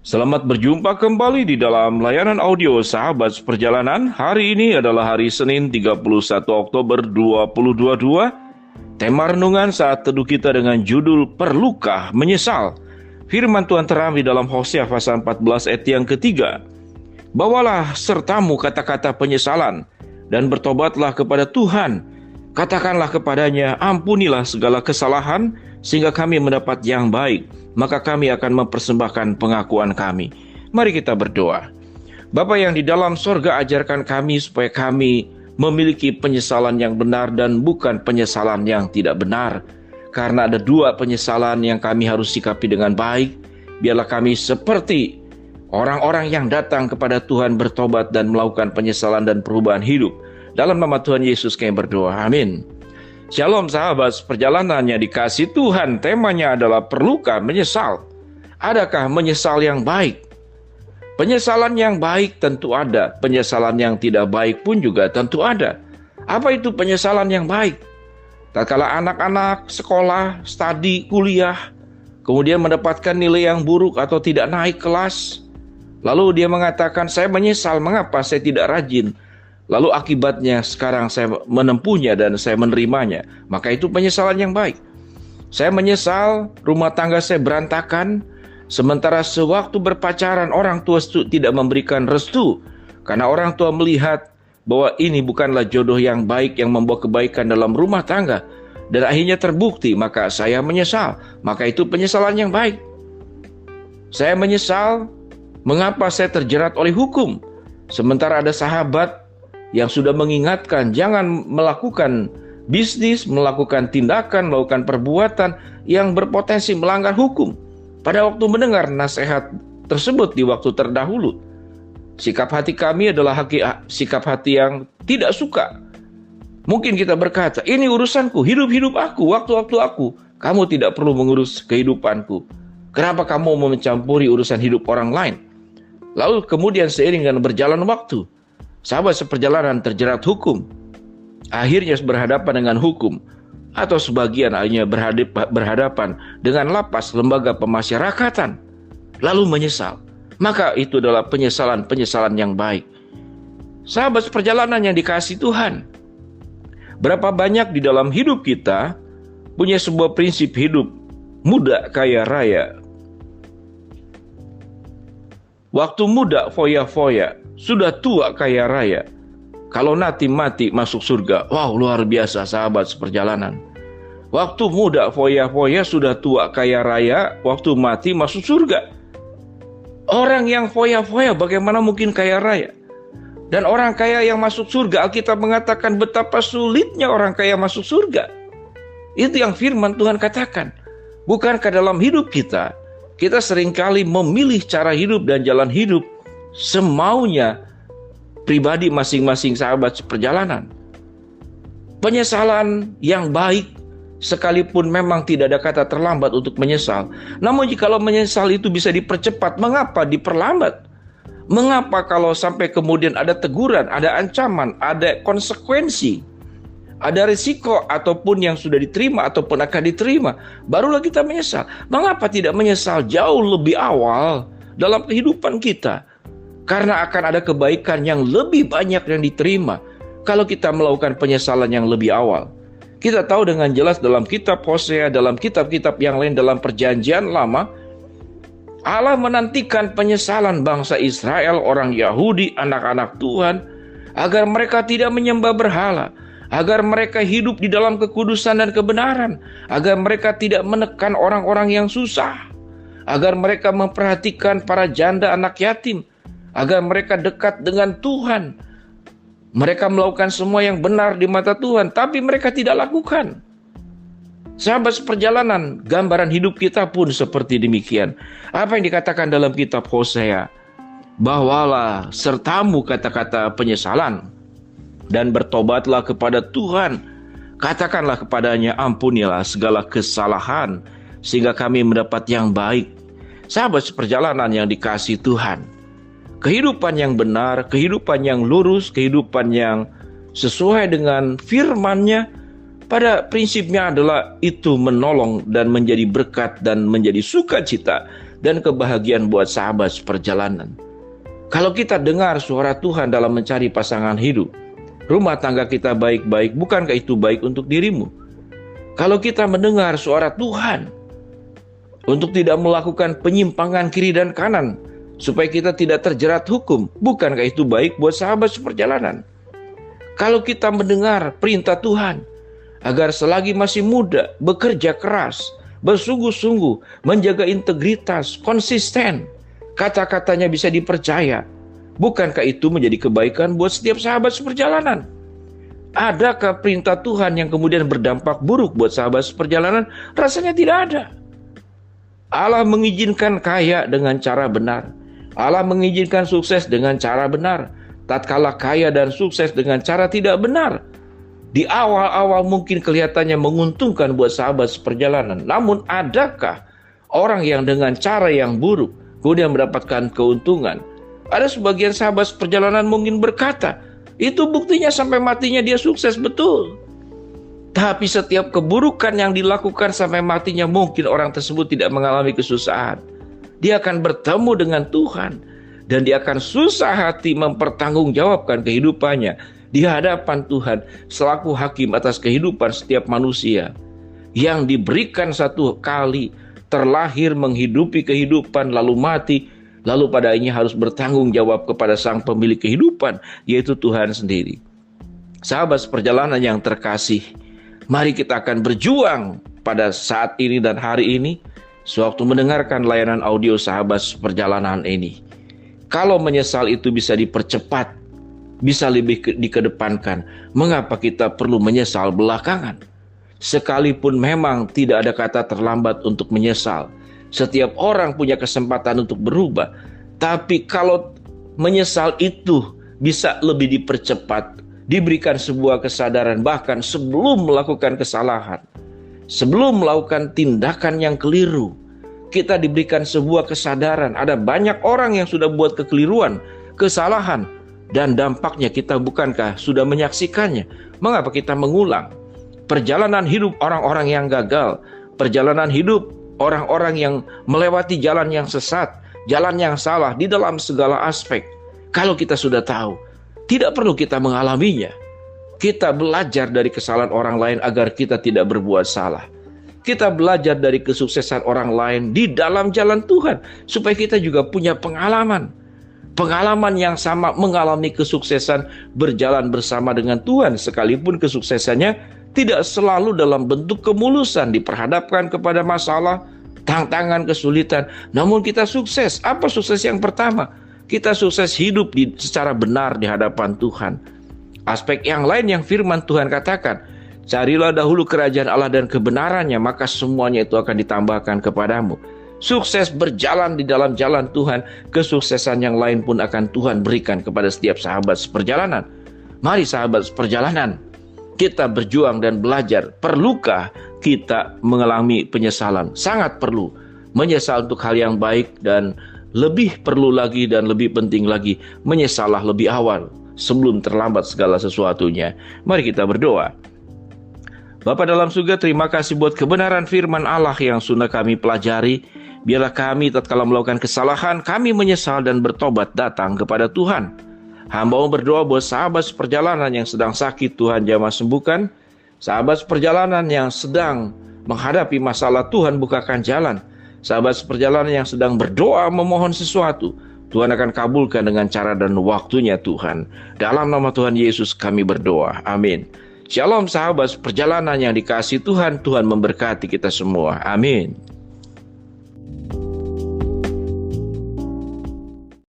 Selamat berjumpa kembali di dalam layanan audio Sahabat Perjalanan. Hari ini adalah hari Senin 31 Oktober 2022. Tema renungan saat teduh kita dengan judul Perlukah Menyesal? Firman Tuhan terambil dalam Hosea pasal 14 ayat yang ketiga. Bawalah sertamu kata-kata penyesalan dan bertobatlah kepada Tuhan. Katakanlah kepadanya, ampunilah segala kesalahan sehingga kami mendapat yang baik. Maka kami akan mempersembahkan pengakuan kami. Mari kita berdoa. Bapa yang di dalam sorga, ajarkan kami supaya kami memiliki penyesalan yang benar dan bukan penyesalan yang tidak benar. Karena ada dua penyesalan yang kami harus sikapi dengan baik. Biarlah kami seperti orang-orang yang datang kepada Tuhan bertobat dan melakukan penyesalan dan perubahan hidup. Dalam nama Tuhan Yesus kami berdoa. Amin. Shalom sahabat perjalanan yang dikasih Tuhan. Temanya adalah perlukah menyesal? Adakah menyesal yang baik? Penyesalan yang baik tentu ada. Penyesalan yang tidak baik pun juga tentu ada. Apa itu penyesalan yang baik? Tatkala anak-anak sekolah, studi, kuliah, kemudian mendapatkan nilai yang buruk atau tidak naik kelas, lalu dia mengatakan, saya menyesal mengapa saya tidak rajin. Lalu akibatnya sekarang saya menempuhnya dan saya menerimanya. Maka itu penyesalan yang baik. Saya menyesal rumah tangga saya berantakan. Sementara sewaktu berpacaran orang tua tidak memberikan restu. Karena orang tua melihat bahwa ini bukanlah jodoh yang baik yang membawa kebaikan dalam rumah tangga. Dan akhirnya terbukti, maka saya menyesal. Maka itu penyesalan yang baik. Saya menyesal mengapa saya terjerat oleh hukum. Sementara ada sahabat yang sudah mengingatkan jangan melakukan bisnis, melakukan tindakan, melakukan perbuatan yang berpotensi melanggar hukum. Pada waktu mendengar nasihat tersebut di waktu terdahulu, sikap hati kami adalah sikap hati yang tidak suka. Mungkin kita berkata, ini urusanku, hidup aku, waktu-waktu aku. Kamu tidak perlu mengurus kehidupanku. Kenapa kamu mau mencampuri urusan hidup orang lain? Lalu kemudian seiring dengan berjalan waktu, sahabat seperjalanan terjerat hukum, akhirnya berhadapan dengan hukum, atau sebagian akhirnya berhadapan dengan lapas lembaga pemasyarakatan, lalu menyesal. Maka itu adalah penyesalan yang baik. Sahabat seperjalanan yang dikasihi Tuhan, berapa banyak di dalam hidup kita punya sebuah prinsip hidup muda kaya raya. Waktu muda foya-foya, sudah tua kaya raya. Kalau nanti mati masuk surga. Wow, luar biasa sahabat seperjalanan. Waktu muda foya-foya, sudah tua kaya raya, waktu mati masuk surga. Orang yang foya-foya bagaimana mungkin kaya raya? Dan orang kaya yang masuk surga, Alkitab mengatakan betapa sulitnya orang kaya masuk surga. Itu yang firman Tuhan katakan. Bukankah dalam hidup kita seringkali memilih cara hidup dan jalan hidup semaunya pribadi masing-masing sahabat seperjalanan. Penyesalan yang baik sekalipun memang tidak ada kata terlambat untuk menyesal. Namun jikalau menyesal itu bisa dipercepat, mengapa diperlambat? Mengapa kalau sampai kemudian ada teguran, ada ancaman, ada konsekuensi, ada risiko ataupun yang sudah diterima ataupun akan diterima, barulah kita menyesal? Mengapa tidak menyesal jauh lebih awal dalam kehidupan kita? Karena akan ada kebaikan yang lebih banyak yang diterima kalau kita melakukan penyesalan yang lebih awal. Kita tahu dengan jelas dalam kitab Hosea, dalam kitab-kitab yang lain dalam perjanjian lama, Allah menantikan penyesalan bangsa Israel, orang Yahudi, anak-anak Tuhan, agar mereka tidak menyembah berhala, agar mereka hidup di dalam kekudusan dan kebenaran, agar mereka tidak menekan orang-orang yang susah, agar mereka memperhatikan para janda anak yatim, agar mereka dekat dengan Tuhan. Mereka melakukan semua yang benar di mata Tuhan, tapi mereka tidak lakukan. Sahabat seperjalanan, gambaran hidup kita pun seperti demikian. Apa yang dikatakan dalam kitab Hosea? Bawalah sertamu kata-kata penyesalan dan bertobatlah kepada Tuhan. Katakanlah kepadanya, ampunilah segala kesalahan sehingga kami mendapat yang baik. Sahabat seperjalanan yang dikasihi Tuhan, kehidupan yang benar, kehidupan yang lurus, kehidupan yang sesuai dengan firman-Nya, pada prinsipnya adalah itu menolong dan menjadi berkat dan menjadi sukacita dan kebahagiaan buat sahabat seperjalanan. Kalau kita dengar suara Tuhan dalam mencari pasangan hidup, rumah tangga kita baik-baik, bukankah itu baik untuk dirimu? Kalau kita mendengar suara Tuhan untuk tidak melakukan penyimpangan kiri dan kanan, supaya kita tidak terjerat hukum, bukankah itu baik buat sahabat seperjalanan? Kalau kita mendengar perintah Tuhan agar selagi masih muda, bekerja keras, bersungguh-sungguh, menjaga integritas, konsisten, kata-katanya bisa dipercaya, bukankah itu menjadi kebaikan buat setiap sahabat seperjalanan? Adakah perintah Tuhan yang kemudian berdampak buruk buat sahabat seperjalanan? Rasanya tidak ada. Allah mengizinkan kaya dengan cara benar. Allah mengizinkan sukses dengan cara benar. Tatkala kaya dan sukses dengan cara tidak benar, di awal-awal mungkin kelihatannya menguntungkan buat sahabat seperjalanan. Namun adakah orang yang dengan cara yang buruk kemudian mendapatkan keuntungan? Ada sebagian sahabat seperjalanan mungkin berkata, itu buktinya sampai matinya dia sukses, betul. Tapi setiap keburukan yang dilakukan sampai matinya mungkin orang tersebut tidak mengalami kesusahan. Dia akan bertemu dengan Tuhan dan dia akan susah hati mempertanggungjawabkan kehidupannya di hadapan Tuhan selaku hakim atas kehidupan setiap manusia yang diberikan satu kali terlahir, menghidupi kehidupan, lalu mati, lalu pada akhirnya harus bertanggung jawab kepada sang pemilik kehidupan, yaitu Tuhan sendiri. Sahabat seperjalanan yang terkasih, mari kita akan berjuang pada saat ini dan hari ini sewaktu mendengarkan layanan audio sahabat seperjalanan ini. Kalau menyesal itu bisa dipercepat, bisa lebih dikedepankan, mengapa kita perlu menyesal belakangan? Sekalipun memang tidak ada kata terlambat untuk menyesal. Setiap orang punya kesempatan untuk berubah. Tapi kalau menyesal itu bisa lebih dipercepat, diberikan sebuah kesadaran bahkan sebelum melakukan kesalahan, sebelum melakukan tindakan yang keliru, kita diberikan sebuah kesadaran. Ada banyak orang yang sudah buat kekeliruan, kesalahan, dan dampaknya kita bukankah sudah menyaksikannya? Mengapa kita mengulang? Perjalanan hidup orang-orang yang gagal, perjalanan hidup orang-orang yang melewati jalan yang sesat, jalan yang salah di dalam segala aspek. Kalau kita sudah tahu, tidak perlu kita mengalaminya. Kita belajar dari kesalahan orang lain agar kita tidak berbuat salah. Kita belajar dari kesuksesan orang lain di dalam jalan Tuhan, supaya kita juga punya pengalaman. Pengalaman yang sama, mengalami kesuksesan berjalan bersama dengan Tuhan, sekalipun kesuksesannya tidak selalu dalam bentuk kemulusan, diperhadapkan kepada masalah, tantangan, kesulitan. Namun kita sukses. Apa sukses yang pertama? Kita sukses hidup secara benar di hadapan Tuhan. Aspek yang lain yang firman Tuhan katakan, carilah dahulu kerajaan Allah dan kebenarannya, maka semuanya itu akan ditambahkan kepadamu. Sukses berjalan di dalam jalan Tuhan, kesuksesan yang lain pun akan Tuhan berikan kepada setiap sahabat seperjalanan. Mari sahabat seperjalanan, kita berjuang dan belajar. Perlukah kita mengalami penyesalan? Sangat perlu. Menyesal untuk hal yang baik, dan lebih perlu lagi dan lebih penting lagi, menyesallah lebih awal sebelum terlambat segala sesuatunya. Mari kita berdoa. Bapa dalam surga, terima kasih buat kebenaran firman Allah yang sudah kami pelajari. Biarlah kami tatkala melakukan kesalahan, kami menyesal dan bertobat datang kepada Tuhan. Hamba mau berdoa buat sahabat seperjalanan yang sedang sakit, Tuhan jamah sembuhkan. Sahabat seperjalanan yang sedang menghadapi masalah, Tuhan bukakan jalan. Sahabat seperjalanan yang sedang berdoa memohon sesuatu, Tuhan akan kabulkan dengan cara dan waktunya Tuhan. Dalam nama Tuhan Yesus kami berdoa. Amin. Shalom sahabat perjalanan yang dikasihi Tuhan, Tuhan memberkati kita semua. Amin.